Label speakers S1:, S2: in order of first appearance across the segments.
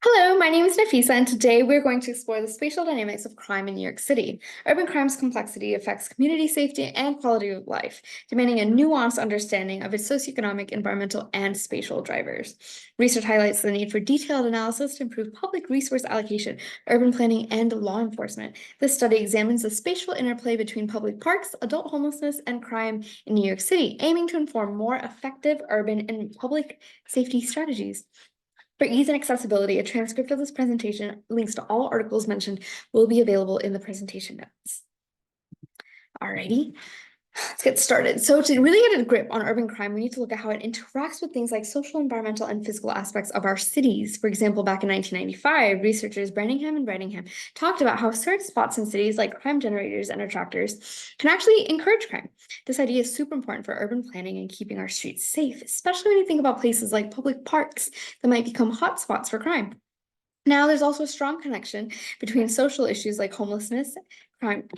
S1: Hello, my name is Nafisa, and today we're going to explore the spatial dynamics of crime in New York City. Urban crime's complexity affects community safety and quality of life, demanding a nuanced understanding of its socioeconomic, environmental, and spatial drivers. Research highlights the need for detailed analysis to improve public resource allocation, urban planning, and law enforcement. This study examines the spatial interplay between public parks, adult homelessness, and crime in New York City, aiming to inform more effective urban and public safety strategies. For ease and accessibility, a transcript of this presentation, links to all articles mentioned, will be available in the presentation notes. Alrighty, let's get started. So to really get a grip on urban crime, we need to look at how it interacts with things like social, environmental, and physical aspects of our cities. For example, back in 1995, researchers Branningham and Brettingham talked about how certain spots in cities like crime generators and attractors can actually encourage crime. This idea is super important for urban planning and keeping our streets safe, especially when you think about places like public parks that might become hotspots for crime. Now, there's also a strong connection between social issues like homelessness, crime.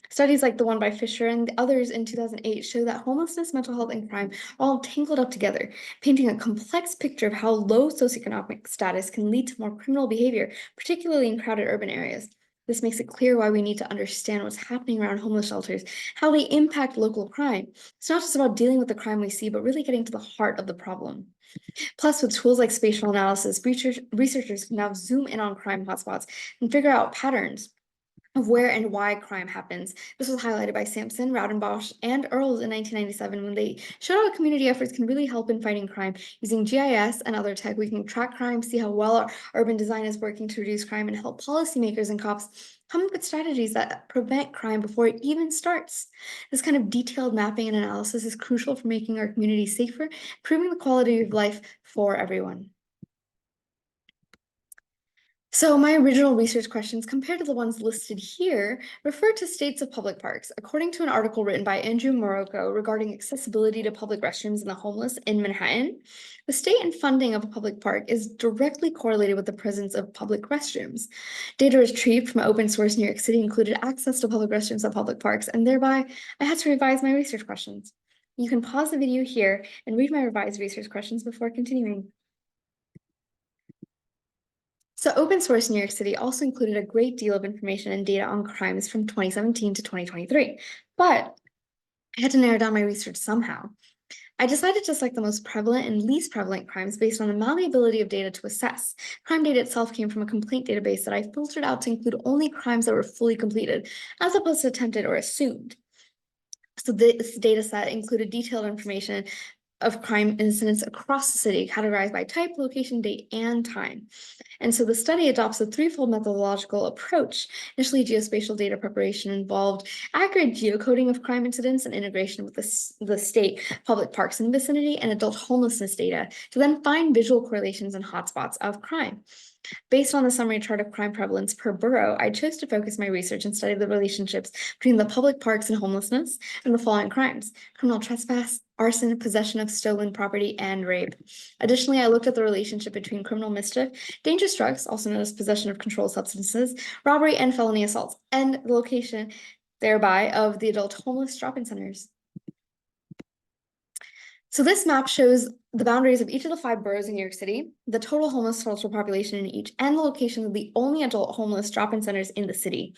S1: Studies like the one by Fisher and the others in 2008 show that homelessness, mental health, and crime are all tangled up together, painting a complex picture of how low socioeconomic status can lead to more criminal behavior, particularly in crowded urban areas. This makes it clear why we need to understand what's happening around homeless shelters, how they impact local crime. It's not just about dealing with the crime we see, but really getting to the heart of the problem. Plus, with tools like spatial analysis, researchers can now zoom in on crime hotspots and figure out patterns of where and why crime happens. This was highlighted by Sampson, Raudenbosch, and Earls in 1997 when they showed how community efforts can really help in fighting crime. Using GIS and other tech, we can track crime, see how well our urban design is working to reduce crime, and help policymakers and cops come up with strategies that prevent crime before it even starts. This kind of detailed mapping and analysis is crucial for making our communities safer, improving the quality of life for everyone. So my original research questions, compared to the ones listed here, refer to states of public parks. According to an article written by Andrew Morocco regarding accessibility to public restrooms and the homeless in Manhattan, the state and funding of a public park is directly correlated with the presence of public restrooms. Data retrieved from open source New York City included access to public restrooms at public parks, and thereby I had to revise my research questions. You can pause the video here and read my revised research questions before continuing. So open source New York City also included a great deal of information and data on crimes from 2017 to 2023, but I had to narrow down my research somehow. I decided to select the most prevalent and least prevalent crimes based on the malleability of data to assess. Crime data itself came from a complaint database that I filtered out to include only crimes that were fully completed, as opposed to attempted or assumed. So this data set included detailed information of crime incidents across the city, categorized by type, location, date, and time. And so the study adopts a threefold methodological approach. Initially, geospatial data preparation involved accurate geocoding of crime incidents and integration with the state public parks in the vicinity and adult homelessness data to then find visual correlations and hotspots of crime. Based on the summary chart of crime prevalence per borough, I chose to focus my research and study the relationships between the public parks and homelessness and the following crimes: criminal trespass, arson, possession of stolen property, and rape. Additionally, I looked at the relationship between criminal mischief, dangerous drugs, also known as possession of controlled substances, robbery, and felony assaults, and the location thereby of the adult homeless drop-in centers. So this map shows the boundaries of each of the 5 boroughs in New York City, the total homeless total population in each, and the location of the only adult homeless drop-in centers in the city.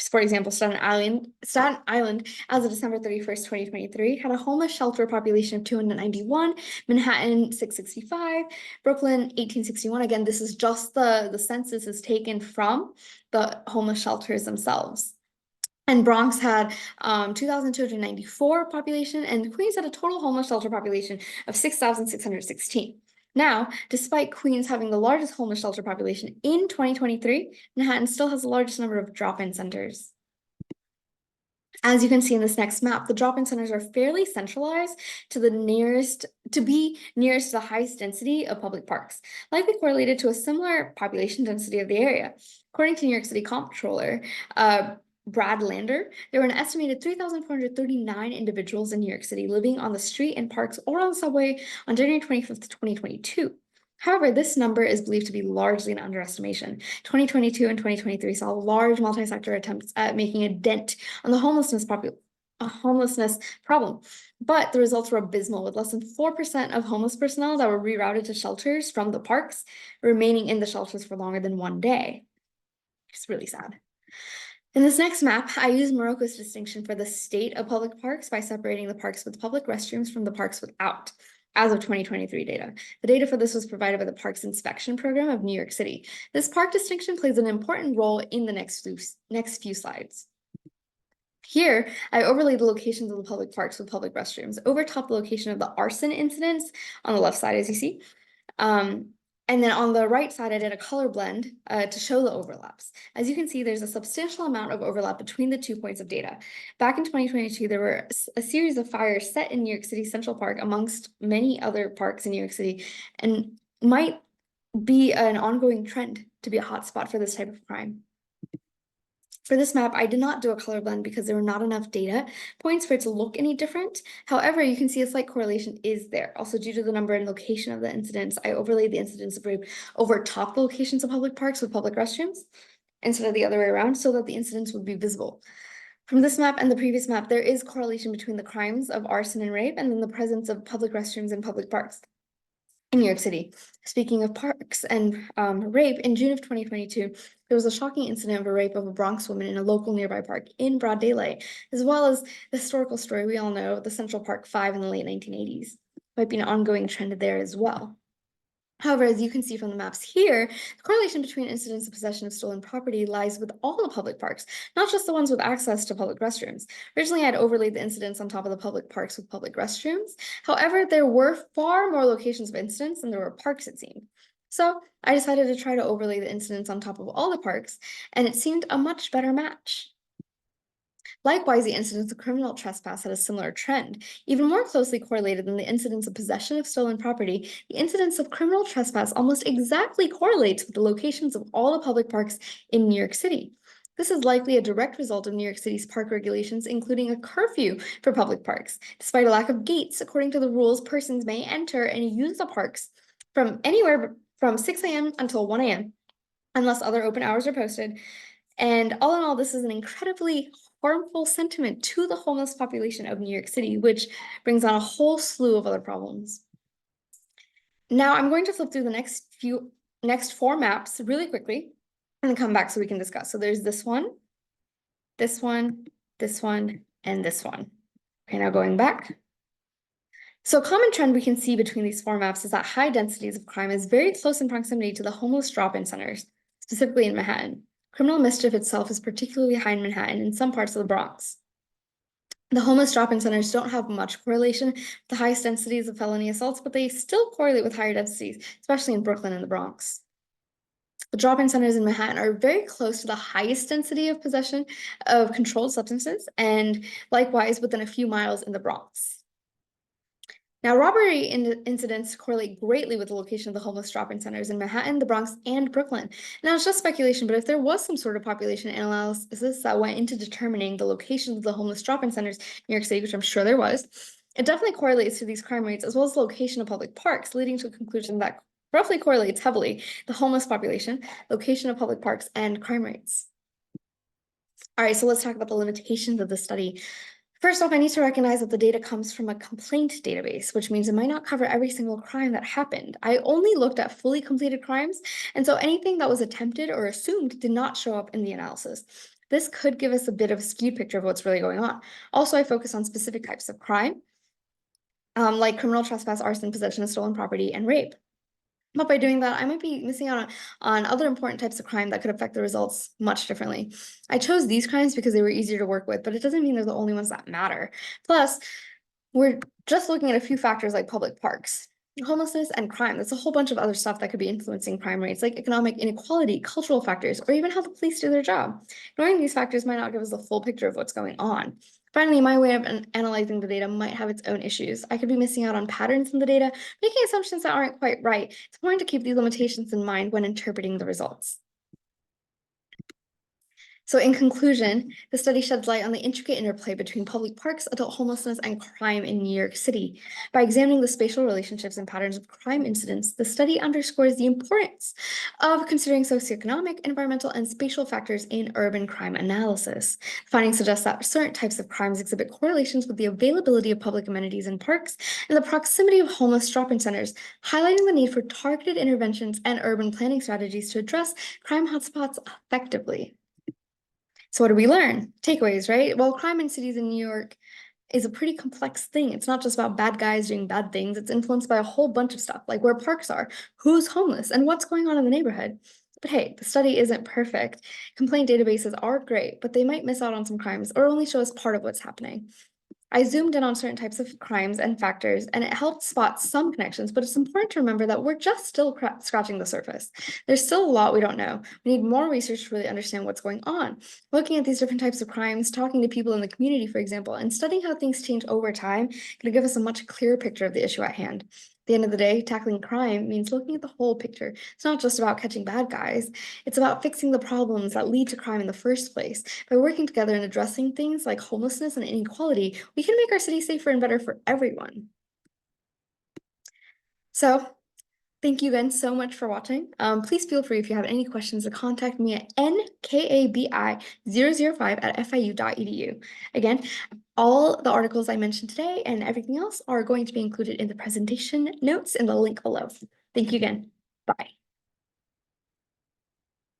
S1: For example, Staten Island, as of December 31st, 2023, had a homeless shelter population of 291, Manhattan 665, Brooklyn 1861. Again, this is just the census is taken from the homeless shelters themselves. And Bronx had 2,294 population, and Queens had a total homeless shelter population of 6,616. Now, despite Queens having the largest homeless shelter population in 2023, Manhattan still has the largest number of drop-in centers. As you can see in this next map, the drop-in centers are fairly centralized to be nearest to the highest density of public parks, likely correlated to a similar population density of the area. According to New York City Comptroller, Brad Lander, there were an estimated 3,439 individuals in New York City living on the street and parks or on the subway on January 25th, 2022. However, this number is believed to be largely an underestimation. 2022 and 2023 saw large multi-sector attempts at making a dent on the a homelessness problem. But the results were abysmal, with less than 4% of homeless personnel that were rerouted to shelters from the parks remaining in the shelters for longer than 1 day. It's really sad. In this next map, I use Morocco's distinction for the state of public parks by separating the parks with public restrooms from the parks without, as of 2023 data. The data for this was provided by the Parks Inspection Program of New York City. This park distinction plays an important role in the next few slides. Here, I overlaid the locations of the public parks with public restrooms, overtop the location of the arson incidents on the left side, as you see. And then on the right side, I did a color blend to show the overlaps. As you can see, there's a substantial amount of overlap between the 2 points of data. Back in 2022, there were a series of fires set in New York City Central Park amongst many other parks in New York City, and might be an ongoing trend to be a hotspot for this type of crime. For this map, I did not do a color blend because there were not enough data points for it to look any different. However, you can see a slight correlation is there. Also, due to the number and location of the incidents, I overlaid the incidents of rape over top the locations of public parks with public restrooms instead of the other way around, so that the incidents would be visible. From this map and the previous map, there is correlation between the crimes of arson and rape and then the presence of public restrooms in public parks in New York City. Speaking of parks and rape, in June of 2022, there was a shocking incident of a rape of a Bronx woman in a local nearby park in broad daylight, as well as the historical story we all know, the Central Park 5 in the late 1980s. Might be an ongoing trend there as well. However, as you can see from the maps here, the correlation between incidents of possession of stolen property lies with all the public parks, not just the ones with access to public restrooms. Originally, I'd overlaid the incidents on top of the public parks with public restrooms. However, there were far more locations of incidents than there were parks, it seemed. So I decided to try to overlay the incidents on top of all the parks, and it seemed a much better match. Likewise, the incidence of criminal trespass had a similar trend. Even more closely correlated than the incidence of possession of stolen property, the incidence of criminal trespass almost exactly correlates with the locations of all the public parks in New York City. This is likely a direct result of New York City's park regulations, including a curfew for public parks. Despite a lack of gates, according to the rules, persons may enter and use the parks from anywhere from 6 a.m. until 1 a.m., unless other open hours are posted. And all in all, this is an incredibly harmful sentiment to the homeless population of New York City, which brings on a whole slew of other problems. Now I'm going to flip through the next 4 maps really quickly and then come back so we can discuss. So there's this one, this one, this one, and this one. Okay, now going back. So a common trend we can see between these 4 maps is that high densities of crime is very close in proximity to the homeless drop-in centers, specifically in Manhattan. Criminal mischief itself is particularly high in Manhattan and some parts of the Bronx. The homeless drop-in centers don't have much correlation with the highest densities of felony assaults, but they still correlate with higher densities, especially in Brooklyn and the Bronx. The drop-in centers in Manhattan are very close to the highest density of possession of controlled substances, and likewise within a few miles in the Bronx. Now, robbery incidents correlate greatly with the location of the homeless drop-in centers in Manhattan, the Bronx, and Brooklyn. Now, it's just speculation, but if there was some sort of population analysis that went into determining the locations of the homeless drop-in centers in New York City, which I'm sure there was, it definitely correlates to these crime rates, as well as the location of public parks, leading to a conclusion that roughly correlates heavily the homeless population, location of public parks, and crime rates. All right, so let's talk about the limitations of the study. First off, I need to recognize that the data comes from a complaint database, which means it might not cover every single crime that happened. I only looked at fully completed crimes, and so anything that was attempted or assumed did not show up in the analysis. This could give us a bit of a skewed picture of what's really going on. Also, I focus on specific types of crime, like criminal trespass, arson, possession of stolen property, and rape. But by doing that, I might be missing out on other important types of crime that could affect the results much differently. I chose these crimes because they were easier to work with, but it doesn't mean they're the only ones that matter. Plus, we're just looking at a few factors like public parks, homelessness, and crime. There's a whole bunch of other stuff that could be influencing crime rates, like economic inequality, cultural factors, or even how the police do their job. Ignoring these factors might not give us the full picture of what's going on. Finally, my way of analyzing the data might have its own issues. I could be missing out on patterns in the data, making assumptions that aren't quite right. It's important to keep these limitations in mind when interpreting the results. So in conclusion, the study sheds light on the intricate interplay between public parks, adult homelessness, and crime in New York City. By examining the spatial relationships and patterns of crime incidents, the study underscores the importance of considering socioeconomic, environmental, and spatial factors in urban crime analysis. Findings suggest that certain types of crimes exhibit correlations with the availability of public amenities in parks and the proximity of homeless drop-in centers, highlighting the need for targeted interventions and urban planning strategies to address crime hotspots effectively. So what do we learn? Takeaways, right? Well, crime in cities in New York is a pretty complex thing. It's not just about bad guys doing bad things. It's influenced by a whole bunch of stuff, like where parks are, who's homeless, and what's going on in the neighborhood. But hey, the study isn't perfect. Complaint databases are great, but they might miss out on some crimes or only show us part of what's happening. I zoomed in on certain types of crimes and factors, and it helped spot some connections, but it's important to remember that we're just still scratching the surface. There's still a lot we don't know. We need more research to really understand what's going on. Looking at these different types of crimes, talking to people in the community, for example, and studying how things change over time can give us a much clearer picture of the issue at hand. At the end of the day, tackling crime means looking at the whole picture. It's not just about catching bad guys. It's about fixing the problems that lead to crime in the first place. By working together and addressing things like homelessness and inequality, we can make our city safer and better for everyone. So thank you again so much for watching. Please feel free if you have any questions to contact me at nkabi005@fiu.edu. Again, all the articles I mentioned today and everything else are going to be included in the presentation notes in the link below. Thank you again. Bye.